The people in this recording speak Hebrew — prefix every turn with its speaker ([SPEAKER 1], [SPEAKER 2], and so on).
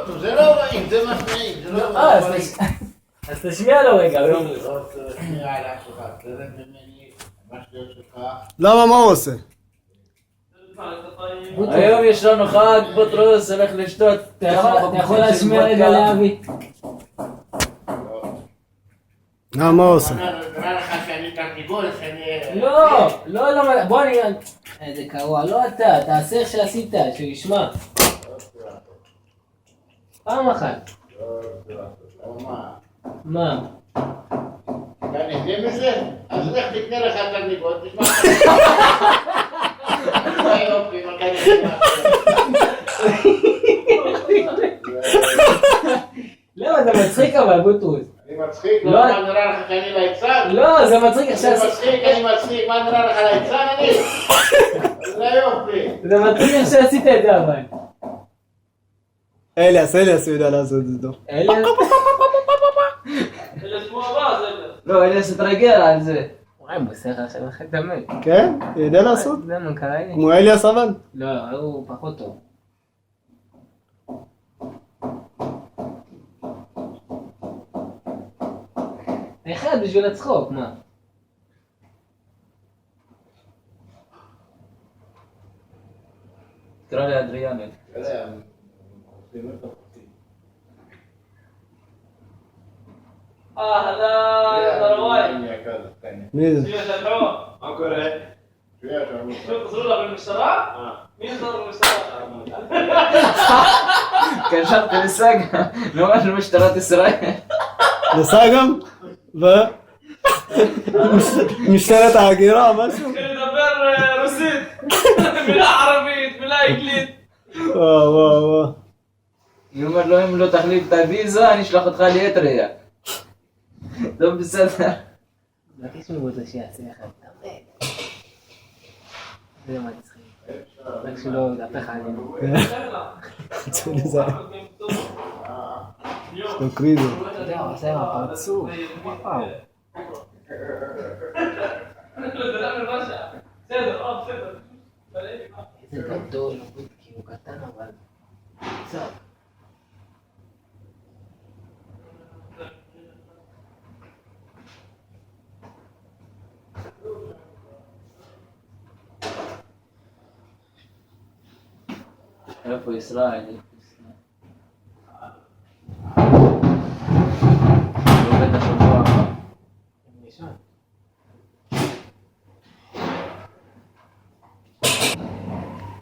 [SPEAKER 1] טוב, זה לא רואים, זה משמיעים, זה לא רואים.
[SPEAKER 2] אז תשמיע לו רגע.
[SPEAKER 1] שמיע על אח שלך, תרד ממני, המשקיות שלך.
[SPEAKER 3] למה, מה הוא עושה?
[SPEAKER 2] היום יש לנו חג, בוטרוס, הולך לשתות. אתה יכול להשמיע רגע לאבי?
[SPEAKER 3] מה הוא עושה?
[SPEAKER 1] נראה לך שאני תרנגול, שאני...
[SPEAKER 2] לא, בוא נראה. איזה קרוע, לא אתה, תעשה איך שעשית, שישמע. פעם אחת. מה?
[SPEAKER 1] אתה נהנה מזה? אז לך תקנה לך תרנגול, תשמע. יופי, מתי נהנה?
[SPEAKER 2] לא, זה מצחיק אבל, בוטרוס.
[SPEAKER 1] אני מצחיק? מה נראה לך שאני ליצן?
[SPEAKER 2] לא, זה מצחיק עכשיו.
[SPEAKER 1] אני מצחיק, מה נראה לך ליצן אני? זה יופי.
[SPEAKER 2] זה מצחיק איך שעשית את זה אבל.
[SPEAKER 3] אליאס הוא יודע לעשות את זה.
[SPEAKER 2] אליאס כמו הבא, לא, אליאס התרגל על זה. וואי, הוא עושה לך עכשיו לך דמת.
[SPEAKER 3] כן? הוא יודע לעשות?
[SPEAKER 2] זה מה קרה לי?
[SPEAKER 3] כמו אליאס אבל?
[SPEAKER 2] לא, הוא פחות טוב. אחד בשביל הצחוק, מה? תקרא לי אדריאנל. אהלן, דרווי.
[SPEAKER 3] מי זה?
[SPEAKER 2] שנייה שטעו.
[SPEAKER 4] מה קורה?
[SPEAKER 2] شو تصلوا له بالمشترى؟ مين صار بالمشترى؟ كان شرط للساقة لو ما المشتريات إسرائيل
[SPEAKER 3] נסע גם? משטרת ההגירה, משהו?
[SPEAKER 2] كان يدبر روسيت מילה ערבית, מילה אנגלית
[SPEAKER 3] וואו.
[SPEAKER 2] יאמר לו אם לא תחליף את הוויזה אני אשלח אותך לאריתריאה. טוב בסדר. מבקש מבוטו שיעשה אחד תמיד. זה מה תצחיק. רק שלא יתהפך עלינו.
[SPEAKER 3] צריך לזה. יש לו קריזו.
[SPEAKER 2] אתה יודע, הוא עושה עם הפרצוף. וואו. איזה גדול, כי הוא קטן אבל. טוב. איפה ישראל?